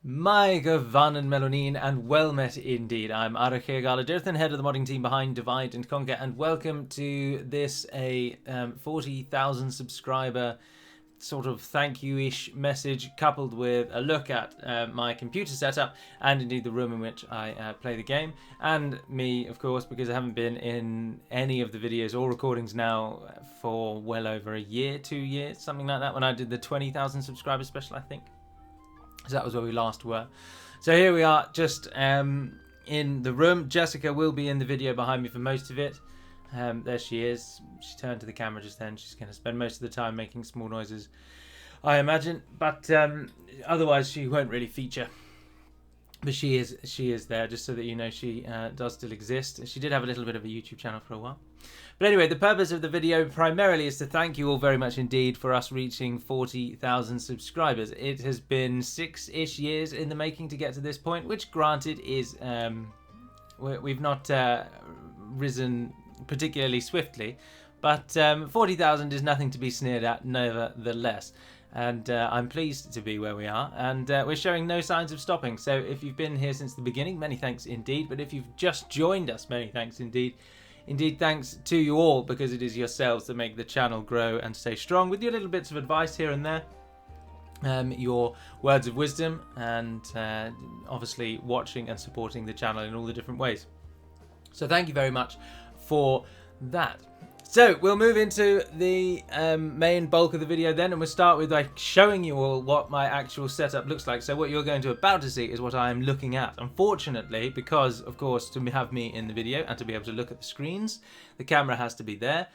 My Gavanen Melonin, and well met indeed. I'm Arachir Galadirthan, head of the modding team behind Divide and Conquer, and welcome to this 40,000 subscriber sort of thank you-ish message, coupled with a look at my computer setup and indeed the room in which I play the game, and me, of course, because I haven't been in any of the videos or recordings now for well over a year, 2 years, something like that, when I did the 20,000 subscriber special, I think. So that was where we last were. So here we are, just in the room. Jessica will be in the video behind me for most of it. There she is. She turned to the camera just then. She's going to spend most of the time making small noises, I imagine. But otherwise, she won't really feature. But she is there, just so that you know she does still exist. She did have a little bit of a YouTube channel for a while. But anyway, the purpose of the video primarily is to thank you all very much indeed for us reaching 40,000 subscribers. It has been 6-ish years in the making to get to this point, which granted is, we've not risen particularly swiftly, but 40,000 is nothing to be sneered at nevertheless. And I'm pleased to be where we are, and we're showing no signs of stopping. So if you've been here since the beginning, many thanks indeed. But if you've just joined us, many thanks indeed. Indeed, thanks to you all, because it is yourselves that make the channel grow and stay strong, with your little bits of advice here and there, your words of wisdom, and obviously watching and supporting the channel in all the different ways. So thank you very much for that. So we'll move into the main bulk of the video then, and we'll start with showing you all what my actual setup looks like. So what you're going to about to see is what I am looking at. Unfortunately, because of course to have me in the video and to be able to look at the screens, the camera has to be there,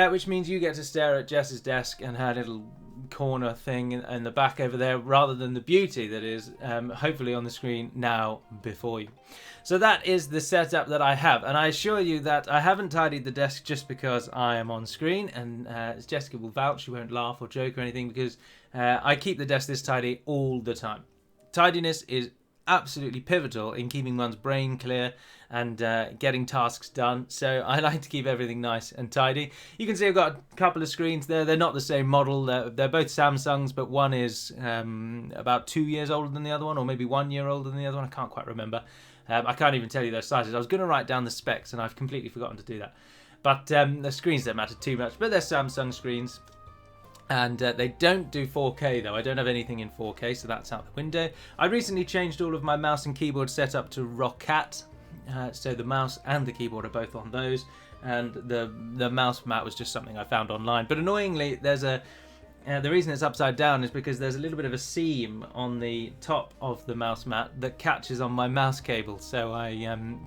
which means you get to stare at Jess's desk and her little corner thing in the back over there, rather than the beauty that is hopefully on the screen now before you. So that is the setup that I have, and I assure you that I haven't tidied the desk just because I am on screen, and as Jessica will vouch, she won't laugh or joke or anything, because I keep the desk this tidy all the time. Tidiness is absolutely pivotal in keeping one's brain clear and getting tasks done, so I like to keep everything nice and tidy. You can see I've got a couple of screens there. They're not the same model. They're both Samsungs, but one is about 2 years older than the other one, or maybe 1 year older than the other one. I can't quite remember. I can't even tell you their sizes. I was going to write down the specs, and I've completely forgotten to do that. But the screens don't matter too much, but they're Samsung screens. And they don't do 4K though. I don't have anything in 4K, so that's out the window. I recently changed all of my mouse and keyboard setup to Roccat. So the mouse and the keyboard are both on those. And the mouse mat was just something I found online. But annoyingly, there's the reason it's upside down is because there's a little bit of a seam on the top of the mouse mat that catches on my mouse cable, so I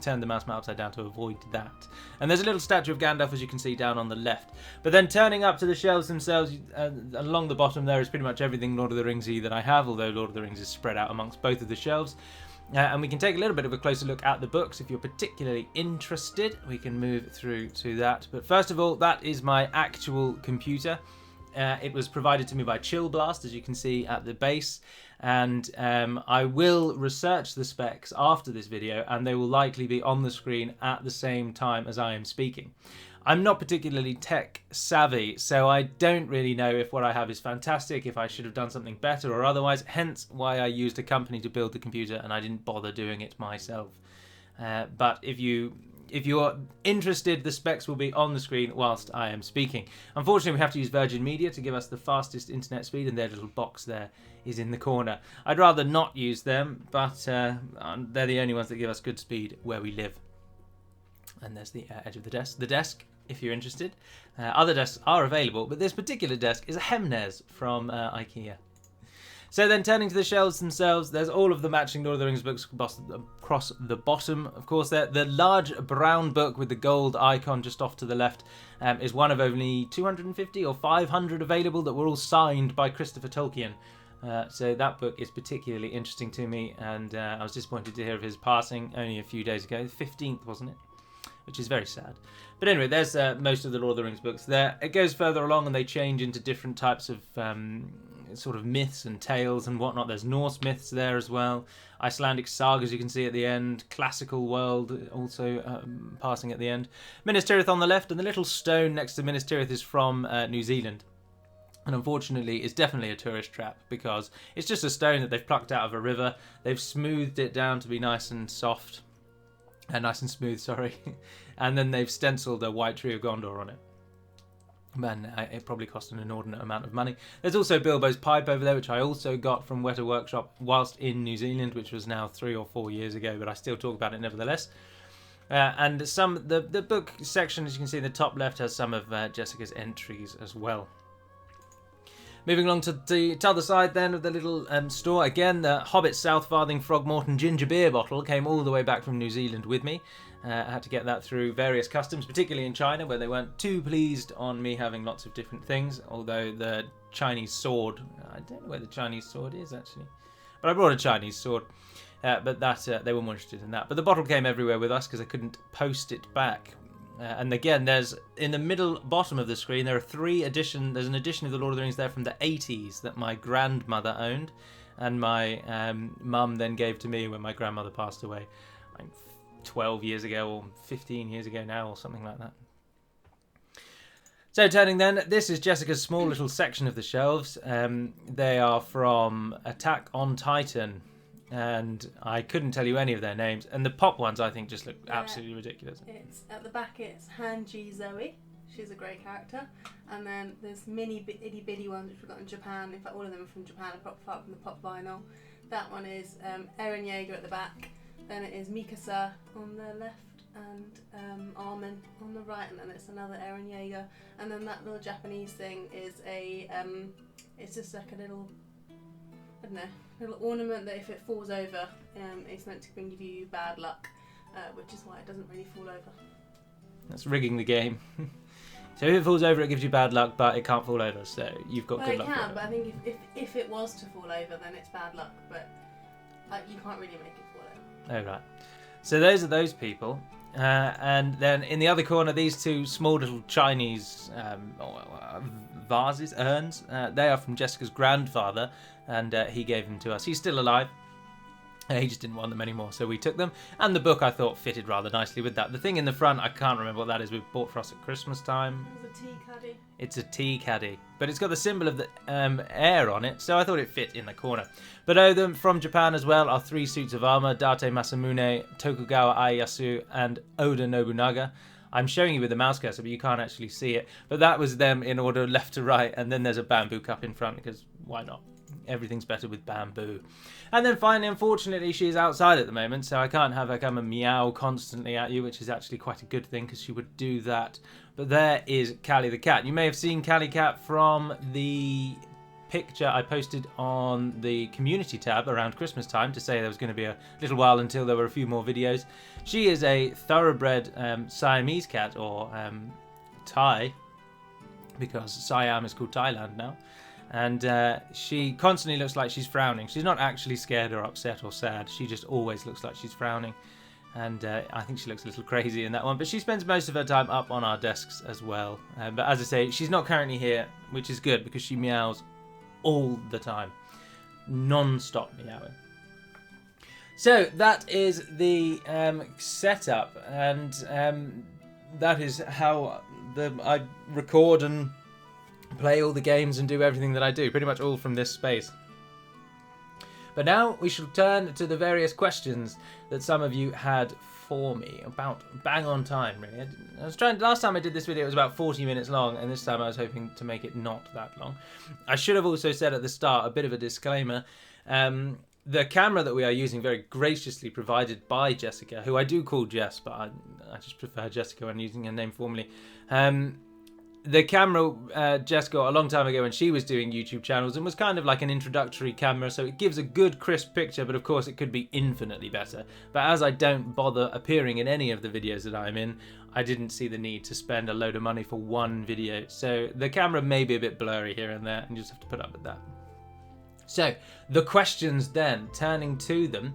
turned the mouse mat upside down to avoid that. And there's a little statue of Gandalf, as you can see, down on the left. But then turning up to the shelves themselves, along the bottom there is pretty much everything Lord of the Ringsy that I have, although Lord of the Rings is spread out amongst both of the shelves. And we can take a little bit of a closer look at the books if you're particularly interested. We can move through to that. But first of all, that is my actual computer. It was provided to me by Chill Blast, as you can see at the base, and I will research the specs after this video, and they will likely be on the screen at the same time as I am speaking. I'm not particularly tech savvy, so I don't really know if what I have is fantastic, if I should have done something better or otherwise, hence why I used a company to build the computer and I didn't bother doing it myself. But if you're interested, the specs will be on the screen whilst I am speaking. Unfortunately, we have to use Virgin Media to give us the fastest internet speed, and their little box there is in the corner. I'd rather not use them, but they're the only ones that give us good speed where we live. And there's the edge of the desk. The desk, if you're interested. Other desks are available, but this particular desk is a Hemnes from IKEA. So then turning to the shelves themselves, there's all of the matching Lord of the Rings books across the bottom. Of course, the large brown book with the gold icon just off to the left is one of only 250 or 500 available that were all signed by Christopher Tolkien. So that book is particularly interesting to me, and I was disappointed to hear of his passing only a few days ago. The 15th, wasn't it? Which is very sad. But anyway, there's most of the Lord of the Rings books there. It goes further along and they change into different types of sort of myths and tales and whatnot. There's Norse myths there as well. Icelandic sagas you can see at the end. Classical world also passing at the end. Minas Tirith on the left, and the little stone next to Minas Tirith is from New Zealand. And unfortunately, it's definitely a tourist trap because it's just a stone that they've plucked out of a river. They've smoothed it down to be nice and soft. Nice and smooth, sorry. And then they've stenciled a white tree of Gondor on it. Man, it probably cost an inordinate amount of money. There's also Bilbo's pipe over there, which I also got from Weta Workshop whilst in New Zealand, which was now 3 or 4 years ago, but I still talk about it nevertheless. And the book section, as you can see in the top left, has some of Jessica's entries as well. Moving along to the other side then of the little store. Again, the Hobbit South Farthing Frogmorton ginger beer bottle came all the way back from New Zealand with me. I had to get that through various customs, particularly in China, where they weren't too pleased on me having lots of different things. Although the Chinese sword, I don't know where the Chinese sword is actually, but I brought a Chinese sword. But that they were more interested in that. But the bottle came everywhere with us because I couldn't post it back. And again, there's in the middle bottom of the screen, there are 3 editions. There's an edition of the Lord of the Rings there from the 80s that my grandmother owned, and my mum then gave to me when my grandmother passed away, like 12 years ago or 15 years ago now, or something like that. So turning then, this is Jessica's small little section of the shelves. They are from Attack on Titan. And I couldn't tell you any of their names. And the pop ones, I think, just look absolutely ridiculous. It's at the back. It's Hanji Zoe. She's a great character. And then there's mini itty bitty ones which we got in Japan. In fact, all of them are from Japan, apart from the pop vinyl. That one is Eren Yeager at the back. Then it is Mikasa on the left and Armin on the right. And then it's another Eren Yeager. And then that little Japanese thing is it's just like a little, I don't know, little ornament that if it falls over, it's meant to bring you bad luck, which is why it doesn't really fall over. That's rigging the game. So if it falls over, it gives you bad luck, but it can't fall over, so you've got good luck. It can, but I think if it was to fall over, then it's bad luck, but you can't really make it fall over. Oh, right. So those are those people. And then in the other corner, these 2 small little Chinese vases, urns, they are from Jessica's grandfather, and he gave them to us. He's still alive. He just didn't want them anymore, so we took them. And the book, I thought, fitted rather nicely with that. The thing in the front, I can't remember what that is. We bought for us at Christmas time. It's a tea caddy. It's a tea caddy. But it's got the symbol of the air on it, so I thought it fit in the corner. Below them, from Japan as well, are 3 suits of armor: Date Masamune, Tokugawa Ieyasu, and Oda Nobunaga. I'm showing you with the mouse cursor, but you can't actually see it. But that was them in order left to right, and then there's a bamboo cup in front, because why not? Everything's better with bamboo. And then finally, unfortunately, she's outside at the moment, so I can't have her come and meow constantly at you, which is actually quite a good thing, because she would do that. But there is Callie the cat. You may have seen Callie cat from the picture I posted on the community tab around Christmas time to say there was going to be a little while until there were a few more videos. She is a thoroughbred Siamese cat, or Thai, because Siam is called Thailand now. And she constantly looks like she's frowning. She's not actually scared or upset or sad. She just always looks like she's frowning. And I think she looks a little crazy in that one. But she spends most of her time up on our desks as well. But as I say, she's not currently here, which is good because she meows all the time. Non-stop meowing. So that is the setup. And that is how I record and play all the games and do everything that I do, pretty much all from this space. But now we shall turn to the various questions that some of you had for me, about bang on time, really. Last time I did this video it was about 40 minutes long, and this time I was hoping to make it not that long. I should have also said at the start a bit of a disclaimer. The camera that we are using, very graciously provided by Jessica, who I do call Jess, but I just prefer Jessica when using her name formally. The camera Jess got a long time ago when she was doing YouTube channels and was kind of like an introductory camera, so it gives a good crisp picture, but of course it could be infinitely better. But as I don't bother appearing in any of the videos that I'm in, I didn't see the need to spend a load of money for one video. So the camera may be a bit blurry here and there, and you just have to put up with that. So the questions then, turning to them.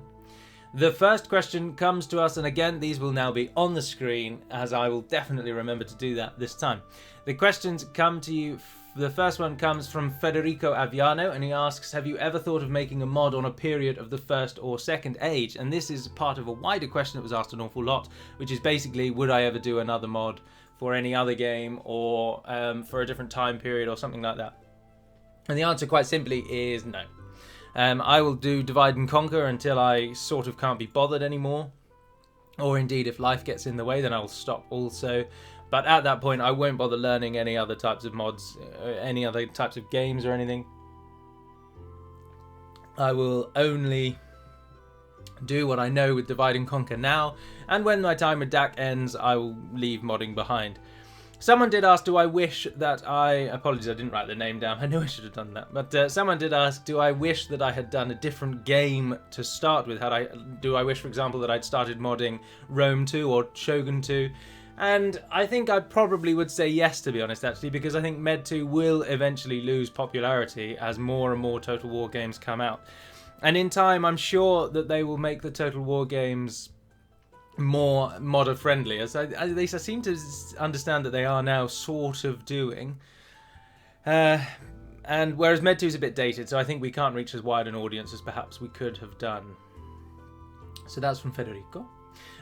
The first question comes to us, and again, these will now be on the screen, as I will definitely remember to do that this time. The questions come to you. The first one comes from Federico Aviano, and he asks, have you ever thought of making a mod on a period of the First or Second Age? And this is part of a wider question that was asked an awful lot, which is basically, would I ever do another mod for any other game, or for a different time period or something like that? And the answer quite simply is no. I will do Divide and Conquer until I sort of can't be bothered anymore. Or indeed, if life gets in the way, then I'll stop also. But at that point, I won't bother learning any other types of mods, any other types of games or anything. I will only do what I know with Divide and Conquer now, and when my time with DAC ends, I will leave modding behind. Someone did ask, do I wish that apologies, I didn't write the name down, I knew I should have done that, but someone did ask, do I wish that I had done a different game to start with? Do I wish, for example, that I'd started modding Rome 2 or Shogun 2? And I think I probably would say yes, to be honest, actually, because I think Med 2 will eventually lose popularity as more and more Total War games come out. And in time, I'm sure that they will make the Total War games more modder friendly, as at least I seem to understand that they are now sort of doing. And whereas Med 2 is a bit dated, so I think we can't reach as wide an audience as perhaps we could have done. So that's from Federico.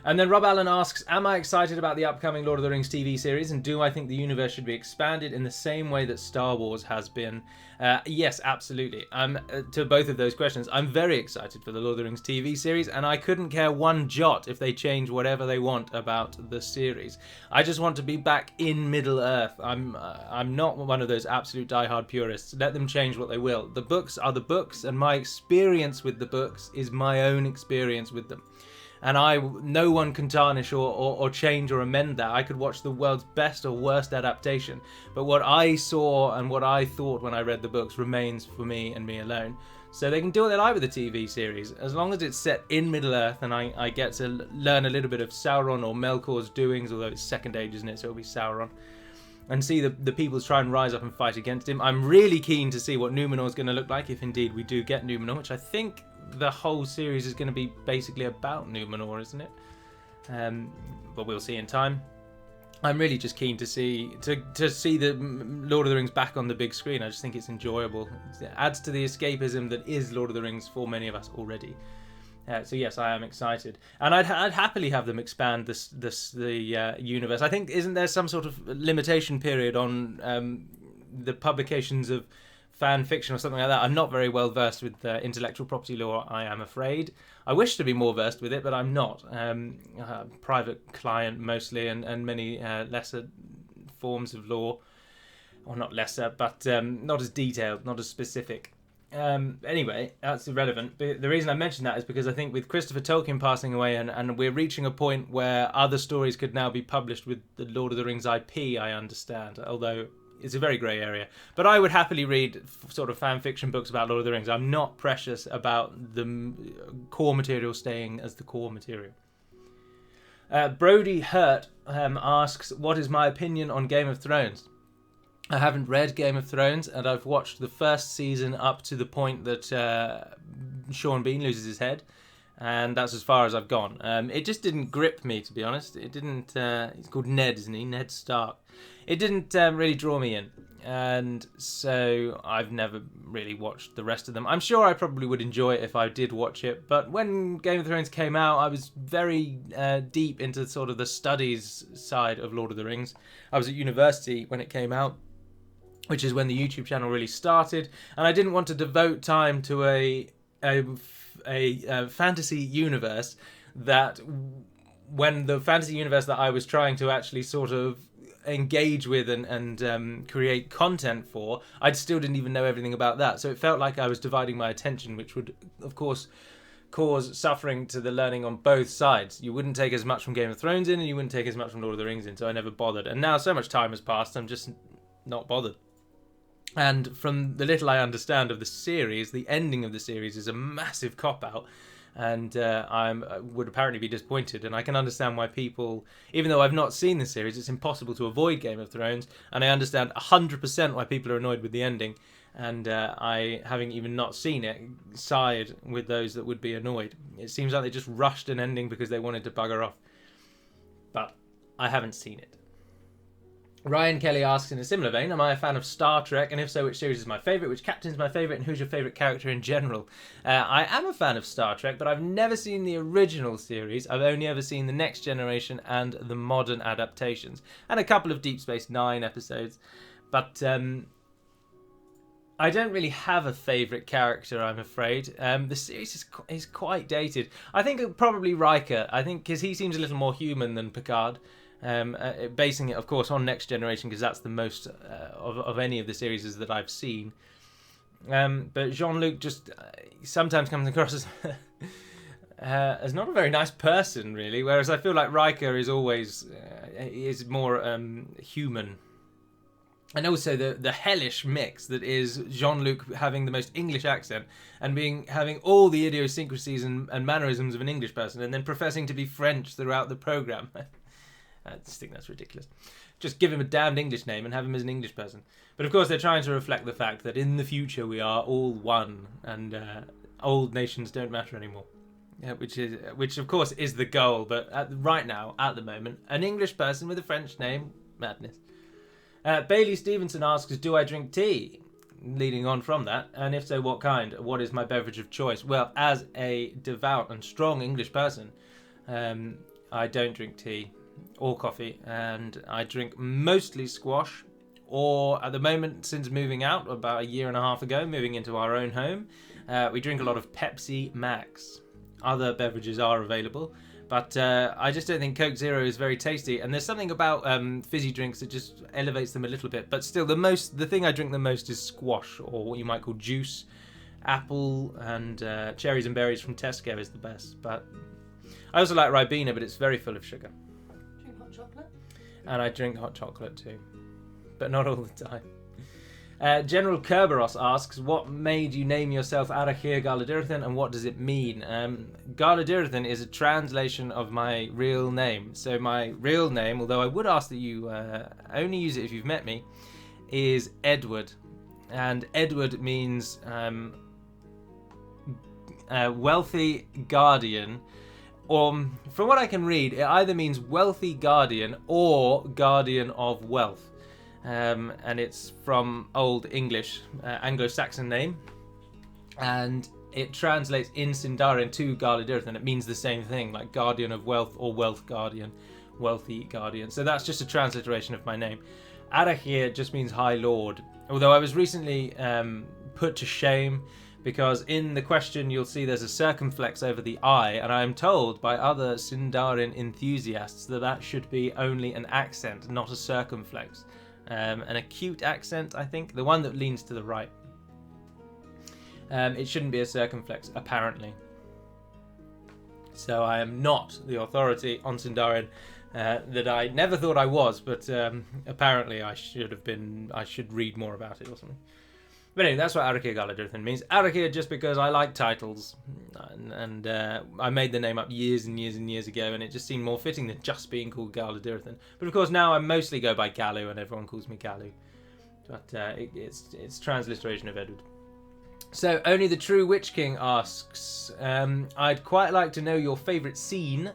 And then Rob Allen asks, am I excited about the upcoming Lord of the Rings TV series, and do I think the universe should be expanded in the same way that Star Wars has been? Yes, absolutely. To both of those questions, I'm very excited for the Lord of the Rings TV series, and I couldn't care one jot if they change whatever they want about the series. I just want to be back in Middle-earth. I'm not one of those absolute diehard purists. Let them change what they will. The books are the books, and my experience with the books is my own experience with them. And no one can tarnish or change or amend that. I could watch the world's best or worst adaptation, but what I saw and what I thought when I read the books remains for me and me alone. So they can do what they like with the TV series, as long as it's set in Middle-earth and I get to learn a little bit of Sauron or Melkor's doings, although it's Second Age, isn't it, so it'll be Sauron, and see the peoples try and rise up and fight against him. I'm really keen to see what Numenor's going to look like, if indeed we do get Numenor, which I think the whole series is going to be basically about Numenor, isn't it? But we'll see in time. I'm really just keen to see the Lord of the Rings back on the big screen. I just think it's enjoyable. It adds to the escapism that is Lord of the Rings for many of us already. So yes, I am excited, and I'd happily have them expand the universe. I think, isn't there some sort of limitation period on the publications of fan fiction or something like that? I'm not very well versed with intellectual property law, I am afraid. I wish to be more versed with it, but I'm not. Private client mostly, and many lesser forms of law, or not lesser, but not as detailed, not as specific. Anyway, that's irrelevant. But the reason I mention that is because I think with Christopher Tolkien passing away, and we're reaching a point where other stories could now be published with the Lord of the Rings IP, I understand, although it's a very grey area. But I would happily read sort of fan fiction books about Lord of the Rings. I'm not precious about the core material staying as the core material. Brodie Hurt asks, what is my opinion on Game of Thrones? I haven't read Game of Thrones, and I've watched the first season up to the point that Sean Bean loses his head, and that's as far as I've gone. It just didn't grip me, to be honest. It didn't. He's called Ned, isn't he? Ned Stark. It didn't really draw me in, and so I've never really watched the rest of them. I'm sure I probably would enjoy it if I did watch it, but when Game of Thrones came out, I was very deep into sort of the studies side of Lord of the Rings. I was at university when it came out, which is when the YouTube channel really started, and I didn't want to devote time to a fantasy universe that, when the fantasy universe that I was trying to actually sort of engage with and create content for, I still didn't even know everything about that. So it felt like I was dividing my attention, which would, of course, cause suffering to the learning on both sides. You wouldn't take as much from Game of Thrones in, and you wouldn't take as much from Lord of the Rings in, so I never bothered. And now so much time has passed, I'm just not bothered. And from the little I understand of the series, the ending of the series is a massive cop-out, and I would apparently be disappointed. And I can understand why people, even though I've not seen the series, it's impossible to avoid Game of Thrones, and I understand 100% why people are annoyed with the ending. And I, having even not seen it, side with those that would be annoyed. It seems like they just rushed an ending because they wanted to bugger off. But I haven't seen it. Ryan Kelly asks in a similar vein, am I a fan of Star Trek, and if so, which series is my favourite, which captain is my favourite, and who's your favourite character in general? I am a fan of Star Trek, but I've never seen the original series. I've only ever seen the Next Generation and the modern adaptations, and a couple of Deep Space Nine episodes. But I don't really have a favourite character, I'm afraid. The series is quite dated. I think probably Riker. I think because he seems a little more human than Picard. Basing it, of course, on Next Generation because that's the most of any of the series that I've seen. But Jean-Luc just sometimes comes across as not a very nice person, really. Whereas I feel like Riker is always is more human. And also the hellish mix that is Jean-Luc having the most English accent and having all the idiosyncrasies and mannerisms of an English person, and then professing to be French throughout the programme. I just think that's ridiculous. Just give him a damned English name and have him as an English person. But of course they're trying to reflect the fact that in the future we are all one and old nations don't matter anymore. Which of course is the goal, but right now, at the moment, an English person with a French name, madness. Bailey Stevenson asks, do I drink tea? Leading on from that, and if so, what kind? What is my beverage of choice? Well, as a devout and strong English person, I don't drink tea or coffee, and I drink mostly squash, or at the moment, since moving out about a year and a half ago, moving into our own home, we drink a lot of Pepsi Max. Other beverages are available, but I just don't think Coke Zero is very tasty, and there's something about fizzy drinks that just elevates them a little bit. But still, the thing I drink the most is squash, or what you might call juice. Apple and cherries and berries from Tesco is the best, but I also like Ribena, but it's very full of sugar. Drink hot chocolate? And I drink hot chocolate too, but not all the time. General Kerberos asks, what made you name yourself Arachir Galadirthan and what does it mean? Galadirthan is a translation of my real name. So my real name, although I would ask that you only use it if you've met me, is Edward. And Edward means wealthy guardian. Or, from what I can read, it either means wealthy guardian or guardian of wealth. And it's from Old English, Anglo-Saxon name, and it translates in Sindarin to Galadirthan. It means the same thing, like guardian of wealth or wealth guardian, wealthy guardian. So that's just a transliteration of my name. Arachir just means High Lord, although I was recently put to shame because in the question you'll see there's a circumflex over the I, and I am told by other Sindarin enthusiasts that should be only an accent, not a circumflex. An acute accent, I think, the one that leans to the right. It shouldn't be a circumflex, apparently. So I am not the authority on Sindarin that I never thought I was, but apparently I should have been. I should read more about it or something. But anyway, that's what Arachir Galadirthan means. Arachir just because I like titles, and I made the name up years and years and years ago, and it just seemed more fitting than just being called Galadirthan. But of course now I mostly go by Galu, and everyone calls me Galu. But it's transliteration of Edward. So only the True Witch King asks, I'd quite like to know your favourite scenes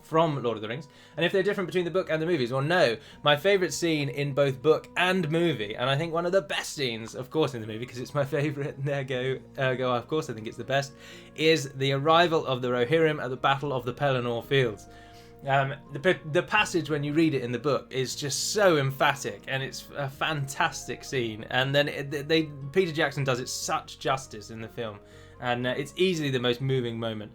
from Lord of the Rings, and if they're different between the book and the movies. Well, no, my favourite scene in both book and movie, and I think one of the best scenes, of course, in the movie, because it's my favourite, ergo, of course I think it's the best, is the arrival of the Rohirrim at the Battle of the Pelennor Fields. The passage when you read it in the book is just so emphatic, and it's a fantastic scene, and then Peter Jackson does it such justice in the film, and it's easily the most moving moment.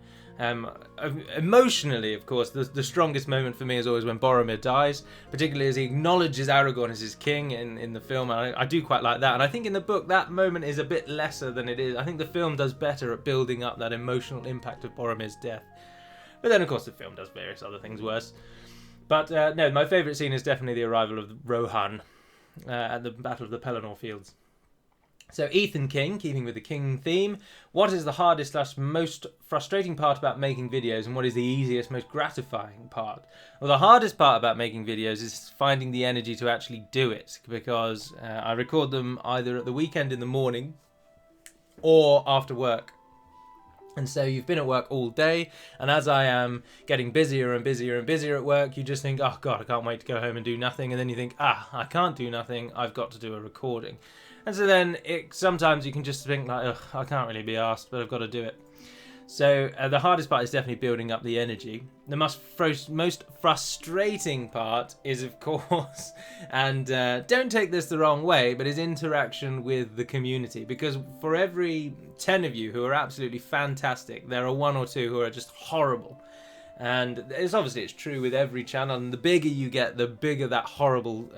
Emotionally, of course, the strongest moment for me is always when Boromir dies, particularly as he acknowledges Aragorn as his king in the film. I do quite like that, and I think in the book that moment is a bit lesser than it is. I think the film does better at building up that emotional impact of Boromir's death. But then, of course, the film does various other things worse. But no, my favourite scene is definitely the arrival of Rohan at the Battle of the Pelennor Fields. So Ethan King, keeping with the King theme, what is the hardest / most frustrating part about making videos, and what is the easiest, most gratifying part? Well, the hardest part about making videos is finding the energy to actually do it, because I record them either at the weekend in the morning or after work. And so you've been at work all day, and as I am getting busier and busier and busier at work, you just think, oh God, I can't wait to go home and do nothing. And then you think, I can't do nothing, I've got to do a recording. And so then sometimes you can just think like, ugh, I can't really be asked, but I've got to do it. So the hardest part is definitely building up the energy. The most frustrating part is, of course, and don't take this the wrong way, but is interaction with the community. Because for every 10 of you who are absolutely fantastic, there are 1 or 2 who are just horrible. And it's true with every channel. And the bigger you get, the bigger that horrible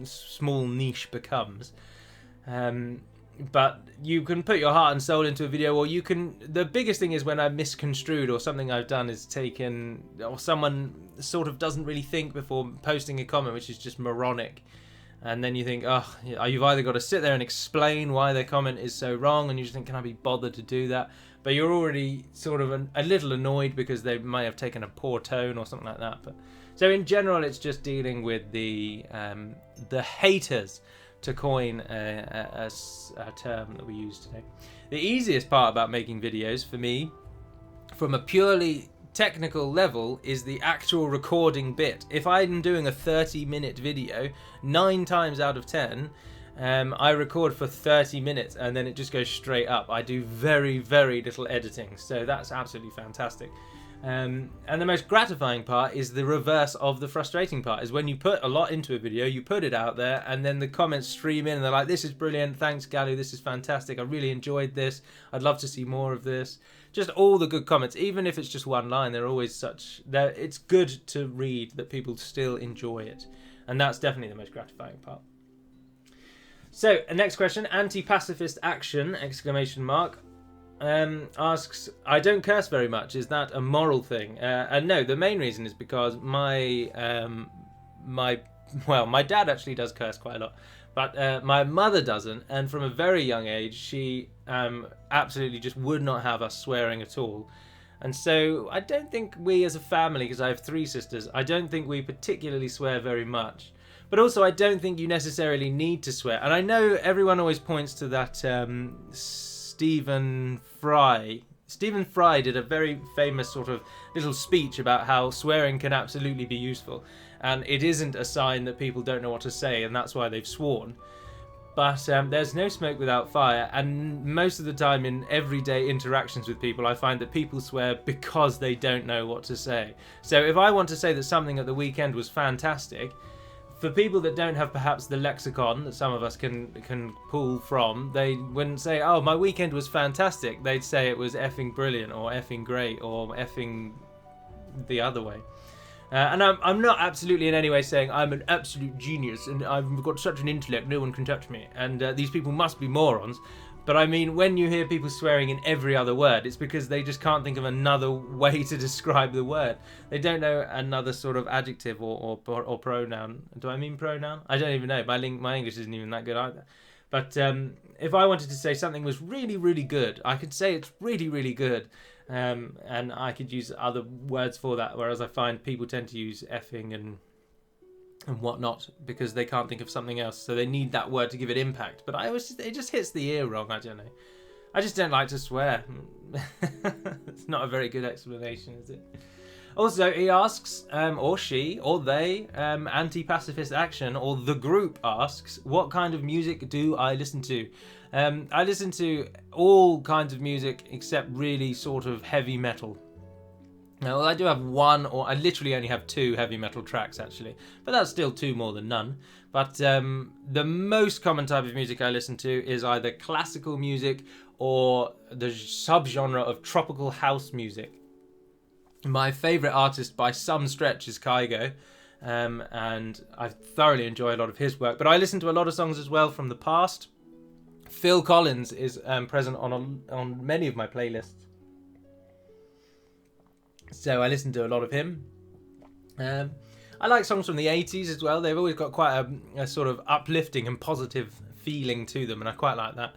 small niche becomes. But you can put your heart and soul into a video, or you can... The biggest thing is when I'm misconstrued, or something I've done is taken, or someone sort of doesn't really think before posting a comment, which is just moronic. And then you think, oh, you've either got to sit there and explain why their comment is so wrong, and you just think, can I be bothered to do that? But you're already sort of a little annoyed because they may have taken a poor tone or something like that. But so in general, it's just dealing with the haters, to coin a term that we use today. The easiest part about making videos for me, from a purely technical level, is the actual recording bit. If I'm doing a 30-minute video, 9 times out of 10, I record for 30 minutes and then it just goes straight up. I do very, very little editing, so that's absolutely fantastic. And the most gratifying part is the reverse of the frustrating part, is when you put a lot into a video, you put it out there, and then the comments stream in and they're like, this is brilliant, thanks Galu, this is fantastic, I really enjoyed this, I'd love to see more of this. Just all the good comments, even if it's just one line, they're always it's good to read that people still enjoy it. And that's definitely the most gratifying part. So, next question, anti-pacifist action, ! Asks, I don't curse very much. Is that a moral thing? And no, the main reason is because my dad actually does curse quite a lot, but my mother doesn't. And from a very young age, she absolutely just would not have us swearing at all. And so I don't think we as a family, because I have 3 sisters, I don't think we particularly swear very much. But also, I don't think you necessarily need to swear. And I know everyone always points to that Stephen Fry. Stephen Fry did a very famous sort of little speech about how swearing can absolutely be useful, and it isn't a sign that people don't know what to say, and that's why they've sworn. But there's no smoke without fire, and most of the time in everyday interactions with people, I find that people swear because they don't know what to say. So if I want to say that something at the weekend was fantastic, for people that don't have perhaps the lexicon that some of us can pull from, they wouldn't say, oh, my weekend was fantastic. They'd say it was effing brilliant, or effing great, or effing the other way. And I'm not absolutely in any way saying I'm an absolute genius and I've got such an intellect, no one can touch me, and these people must be morons. But I mean, when you hear people swearing in every other word, it's because they just can't think of another way to describe the word. They don't know another sort of adjective or pronoun. Do I mean pronoun? I don't even know. My English isn't even that good either. But if I wanted to say something was really, really good, I could say it's really, really good. And I could use other words for that, whereas I find people tend to use effing and whatnot because they can't think of something else, so they need that word to give it impact. But it just hits the ear wrong. I don't know. I just don't like to swear. It's not a very good explanation, is it? Also, he asks, or she, or they, anti-pacifist action, or the group asks, what kind of music do I listen to? I listen to all kinds of music except really sort of heavy metal. Now, well, I do have I literally only have 2 heavy metal tracks actually, but that's still 2 more than none. But the most common type of music I listen to is either classical music or the subgenre of tropical house music. My favourite artist by some stretch is Kygo, and I thoroughly enjoy a lot of his work, but I listen to a lot of songs as well from the past. Phil Collins is present on many of my playlists. So I listen to a lot of him. I like songs from the 80s as well. They've always got quite a sort of uplifting and positive feeling to them, and I quite like that.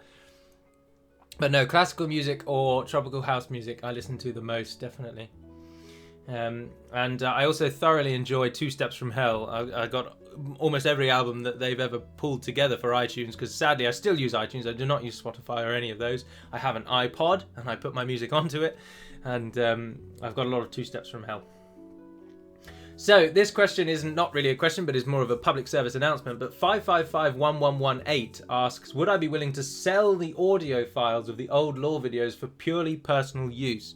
But no, classical music or tropical house music I listen to the most, definitely. And I also thoroughly enjoy Two Steps from Hell. I got almost every album that they've ever pulled together for iTunes, because sadly I still use iTunes. I do not use Spotify or any of those. I have an iPod and I put my music onto it, and I've got a lot of Two Steps from Hell. So this question is not really a question, but is more of a public service announcement. But 5551118 asks, would I be willing to sell the audio files of the old lore videos for purely personal use?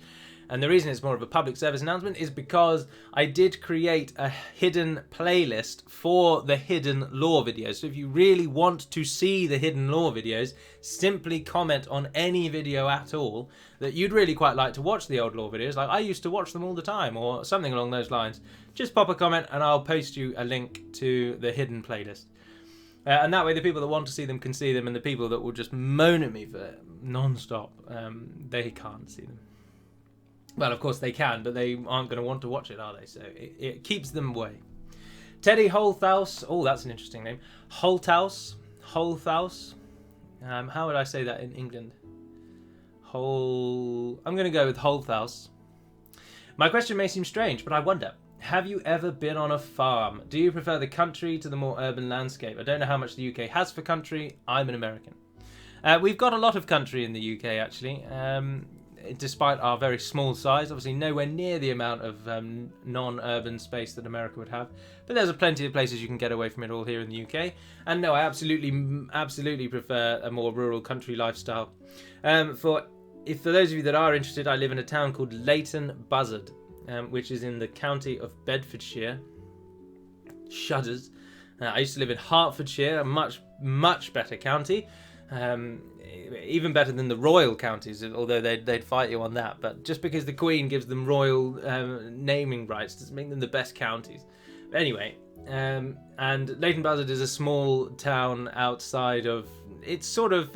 And the reason it's more of a public service announcement is because I did create a hidden playlist for the hidden lore videos. So if you really want to see the hidden lore videos, simply comment on any video at all that you'd really quite like to watch the old lore videos. Like I used to watch them all the time or something along those lines. Just pop a comment and I'll post you a link to the hidden playlist. And that way the people that want to see them can see them, and the people that will just moan at me for non-stop, they can't see them. Well, of course they can, but they aren't going to want to watch it, are they? So it keeps them away. Teddy Holthaus. Oh, that's an interesting name. Holthaus. How would I say that in England? I'm going to go with Holthaus. My question may seem strange, but I wonder, have you ever been on a farm? Do you prefer the country to the more urban landscape? I don't know how much the UK has for country. I'm an American. We've got a lot of country in the UK, actually. Despite our very small size, obviously nowhere near the amount of non-urban space that America would have, but there's plenty of places you can get away from it all here in the UK. And no, I absolutely prefer a more rural country lifestyle. For those of you that are interested, I live in a town called Leighton Buzzard, which is in the county of Bedfordshire. Shudders. I used to live in Hertfordshire, a much better county. Even better than the royal counties, although they'd fight you on that. But just because the Queen gives them royal naming rights doesn't make them the best counties. But anyway, and Leighton Buzzard is a small town outside of... It's sort of...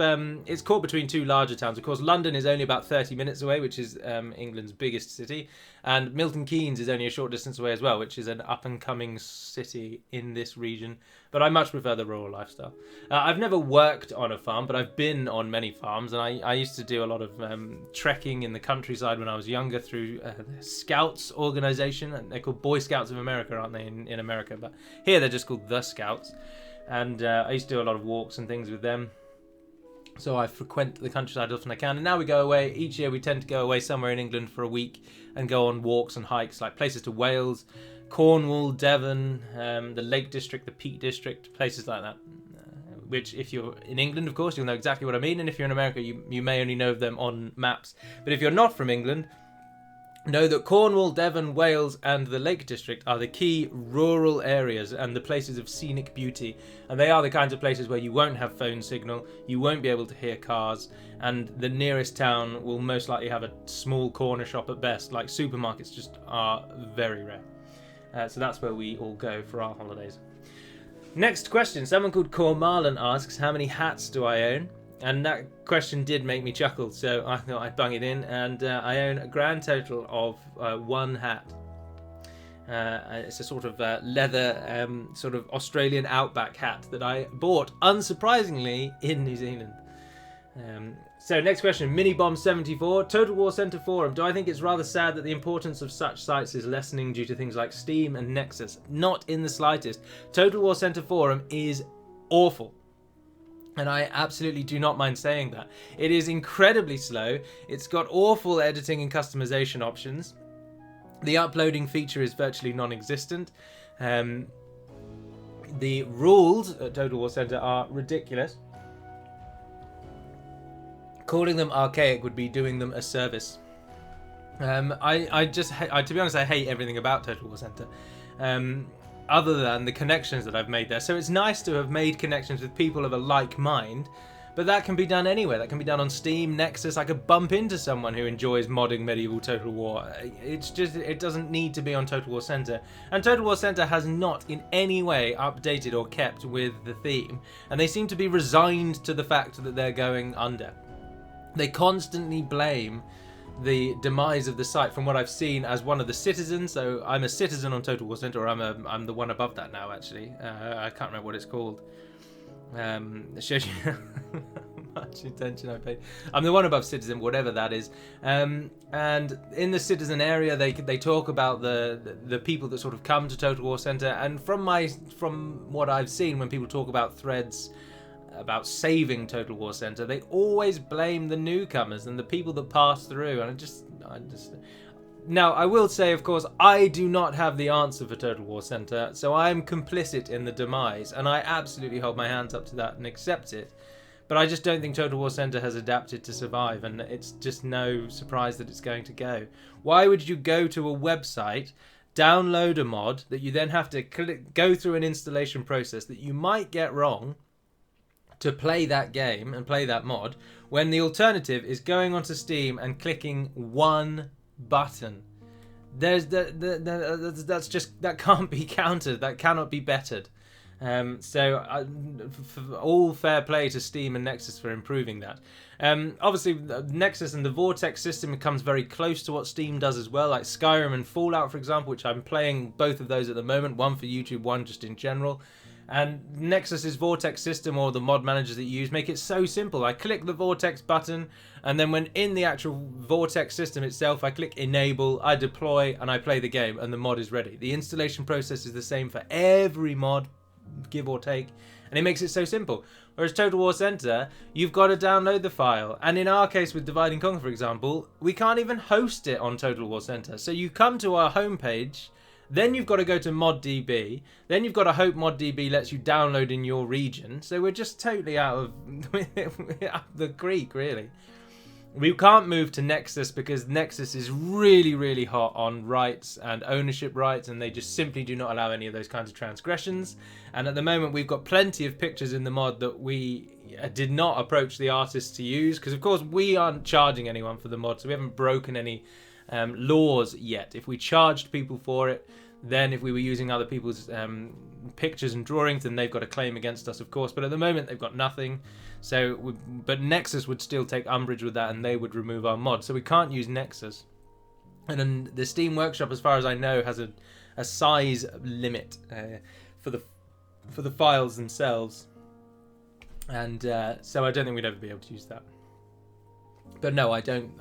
it's caught between two larger towns. Of course, London is only about 30 minutes away, which is England's biggest city. And Milton Keynes is only a short distance away as well, which is an up-and-coming city in this region. But I much prefer the rural lifestyle. I've never worked on a farm, but I've been on many farms. And I used to do a lot of trekking in the countryside when I was younger through the Scouts organisation. They're called Boy Scouts of America, aren't they, in America? But here they're just called the Scouts. And I used to do a lot of walks and things with them. So I frequent the countryside as often as I can. And now we go away. Each year we tend to go away somewhere in England for a week and go on walks and hikes, like places to Wales, Cornwall, Devon, the Lake District, the Peak District, places like that. Which, if you're in England, of course, you'll know exactly what I mean. And if you're in America, you may only know them on maps. But if you're not from England, know that Cornwall, Devon, Wales and the Lake District are the key rural areas and the places of scenic beauty. And they are the kinds of places where you won't have phone signal, you won't be able to hear cars, and the nearest town will most likely have a small corner shop at best. Like supermarkets just are very rare. So that's where we all go for our holidays. Next question. Someone called Cormalan asks, how many hats do I own? And that question did make me chuckle, so I thought I'd bung it in, and I own a grand total of one hat. It's a sort of leather, sort of Australian outback hat that I bought, unsurprisingly, in New Zealand. So next question, Minibomb74, Total War Center Forum. Do I think it's rather sad that the importance of such sites is lessening due to things like Steam and Nexus? Not in the slightest. Total War Center Forum is awful. And I absolutely do not mind saying that. It is incredibly slow. It's got awful editing and customization options. The uploading feature is virtually non-existent. The rules at Total War Center are ridiculous. Calling them archaic would be doing them a service. To be honest, I hate everything about Total War Center. Other than the connections that I've made there. So it's nice to have made connections with people of a like mind, but that can be done anywhere. That can be done on Steam, Nexus. I could bump into someone who enjoys modding medieval Total War. It doesn't need to be on Total War Center. And Total War Center has not in any way updated or kept with the theme, and they seem to be resigned to the fact that they're going under. They constantly blame the demise of the site from what I've seen as one of the citizens. So I'm a citizen on Total War Center, or I'm the one above that now, actually. I can't remember what it's called. It shows you how much attention I paid. I'm the one above citizen, whatever that is. And in the citizen area, they talk about the people that sort of come to Total War Center. And from what I've seen, when people talk about threads about saving Total War Center, they always blame the newcomers and the people that pass through, and Now, I will say, of course, I do not have the answer for Total War Center, so I am complicit in the demise, and I absolutely hold my hands up to that and accept it. But I just don't think Total War Center has adapted to survive, and it's just no surprise that it's going to go. Why would you go to a website, download a mod that you then have to go through an installation process that you might get wrong to play that game and play that mod, when the alternative is going onto Steam and clicking one button? That's just, that can't be countered. That cannot be bettered. For all fair play to Steam and Nexus for improving that. Obviously, Nexus and the Vortex system comes very close to what Steam does as well, like Skyrim and Fallout, for example, which I'm playing both of those at the moment, one for YouTube, one just in general. And Nexus's Vortex system, or the mod managers that you use, make it so simple. I click the Vortex button, and then when in the actual Vortex system itself, I click enable, I deploy, and I play the game, and the mod is ready. The installation process is the same for every mod, give or take, and it makes it so simple. Whereas Total War Center, you've got to download the file, and in our case with Divide and Conquer, for example, we can't even host it on Total War Center. So you come to our homepage, then you've got to go to ModDB, then you've got to hope ModDB lets you download in your region. So we're just totally out of the creek, really. We can't move to Nexus because Nexus is really, really hot on rights and ownership rights, and they just simply do not allow any of those kinds of transgressions. And at the moment, we've got plenty of pictures in the mod that we did not approach the artists to use, because of course we aren't charging anyone for the mod, so we haven't broken any laws yet. If we charged people for it, then if we were using other people's pictures and drawings, then they've got a claim against us, of course. But at the moment, they've got nothing. But Nexus would still take umbrage with that, and they would remove our mod. So we can't use Nexus. And then the Steam Workshop, as far as I know, has a size limit for the files themselves. And so I don't think we'd ever be able to use that. But no, I don't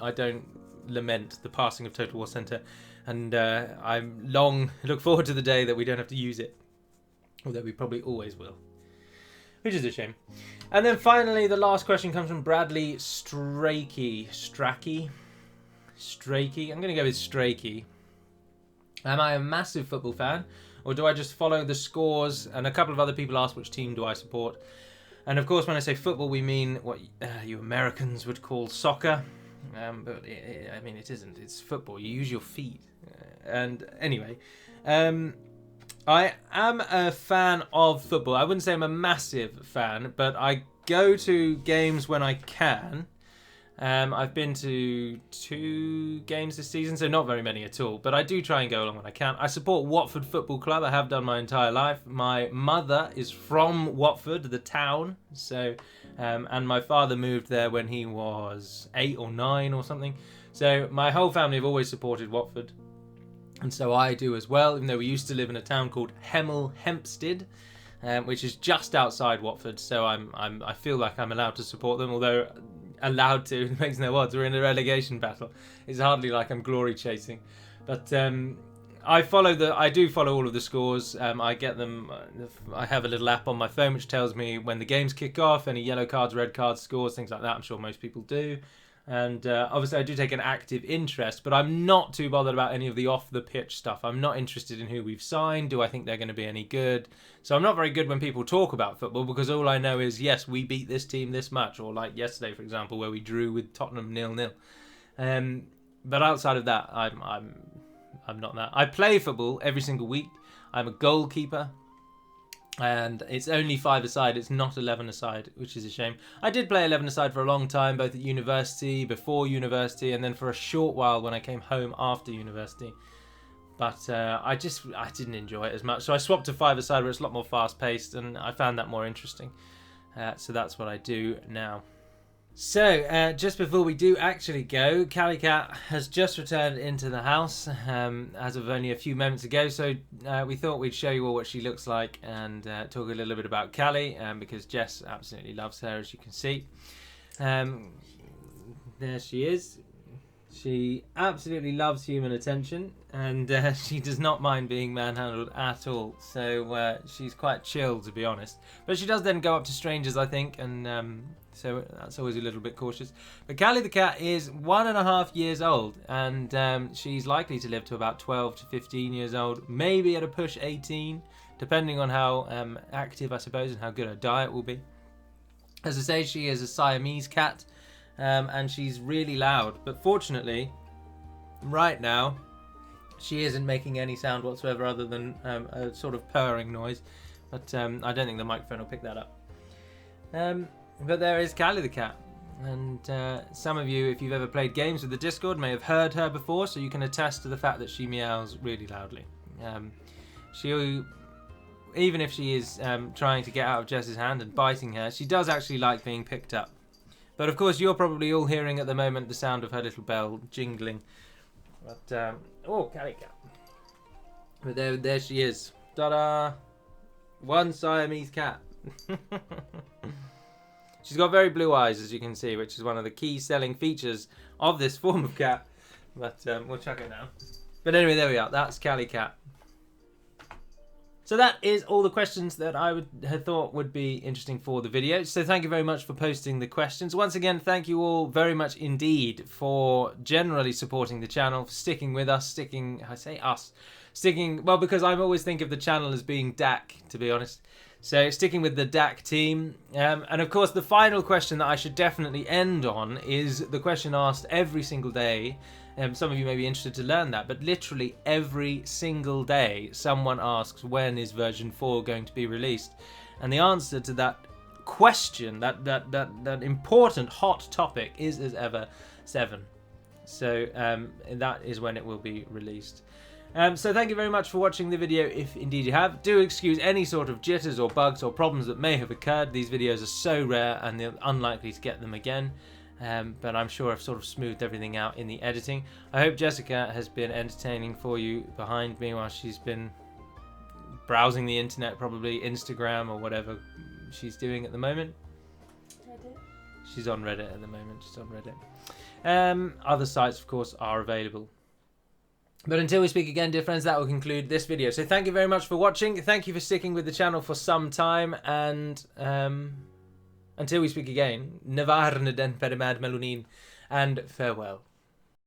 lament the passing of Total War Center, and I look forward to the day that we don't have to use it, although we probably always will, which is a shame. And then finally, the last question comes from Bradley Strakey. I'm going to go with Strakey. Am I a massive football fan, or do I just follow the scores? And a couple of other people asked, which team do I support? And of course, when I say football, we mean what you Americans would call soccer. But I mean, it isn't. It's football. You use your feet. And anyway, I am a fan of football. I wouldn't say I'm a massive fan, but I go to games when I can. I've been to 2 games this season, so not very many at all. But I do try and go along when I can. I support Watford Football Club. I have done my entire life. My mother is from Watford, the town. So, and my father moved there when he was 8 or 9 or something. So my whole family have always supported Watford. And so I do as well, even though we used to live in a town called Hemel Hempstead, which is just outside Watford. So I feel like I'm allowed to support them, although allowed to makes no odds. We're in a relegation battle. It's hardly like I'm glory chasing. But I do follow all of the scores. I get them. I have a little app on my phone which tells me when the games kick off, any yellow cards, red cards, scores, things like that. I'm sure most people do. And obviously I do take an active interest, but I'm not too bothered about any of the off-the-pitch stuff. I'm not interested in who we've signed. Do I think they're going to be any good? So I'm not very good when people talk about football, because all I know is, yes, we beat this team this much, or like yesterday, for example, where we drew with Tottenham 0-0. But outside of that, I'm not that. I play football every single week. I'm a goalkeeper. And it's only 5-a-side, it's not 11-a-side, which is a shame. I did play 11-a-side for a long time, both at university, before university, and then for a short while when I came home after university. But I didn't enjoy it as much. So I swapped to 5-a-side where it's a lot more fast-paced, and I found that more interesting. So that's what I do now. So, just before we do actually go, Callie Cat has just returned into the house as of only a few moments ago. So, we thought we'd show you all what she looks like and talk a little bit about Callie, because Jess absolutely loves her, as you can see. There she is. She absolutely loves human attention, and she does not mind being manhandled at all. So she's quite chill, to be honest. But she does then go up to strangers, I think, and so that's always a little bit cautious. But Callie the cat is 1.5 years old, and she's likely to live to about 12 to 15 years old, maybe at a push 18, depending on how active, I suppose, and how good her diet will be. As I say, she is a Siamese cat. And she's really loud, but fortunately, right now, she isn't making any sound whatsoever other than a sort of purring noise. But I don't think the microphone will pick that up. But there is Callie the cat, and some of you, if you've ever played games with the Discord, may have heard her before, so you can attest to the fact that she meows really loudly. Even if she is trying to get out of Jess's hand and biting her, she does actually like being picked up. But of course, you're probably all hearing at the moment the sound of her little bell jingling. But oh, Callie cat. But there she is. Ta-da! One Siamese cat. She's got very blue eyes, as you can see, which is one of the key selling features of this form of cat. But we'll chuck it now. But anyway, there we are. That's Callie cat. So that is all the questions that I would have thought would be interesting for the video. So thank you very much for posting the questions. Once again, thank you all very much indeed for generally supporting the channel, for sticking with us, well, because I always think of the channel as being DAC, to be honest. So sticking with the DAC team. And of course, the final question that I should definitely end on is the question asked every single day. Some of you may be interested to learn that, but literally every single day someone asks, when is version 4 going to be released? And the answer to that question, that important hot topic, is as ever 7. So that is when it will be released. So thank you very much for watching the video, if indeed you have. Do excuse any sort of jitters or bugs or problems that may have occurred. These videos are so rare and they're unlikely to get them again. But I'm sure I've sort of smoothed everything out in the editing. I hope Jessica has been entertaining for you behind me while she's been browsing the internet, probably Instagram or whatever she's doing at the moment. Reddit. She's on Reddit at the moment. She's on Reddit. Other sites, of course, are available. But until we speak again, dear friends, that will conclude this video. So thank you very much for watching. Thank you for sticking with the channel for some time, and until we speak again, Nevarne den Perimad Melonin, and farewell.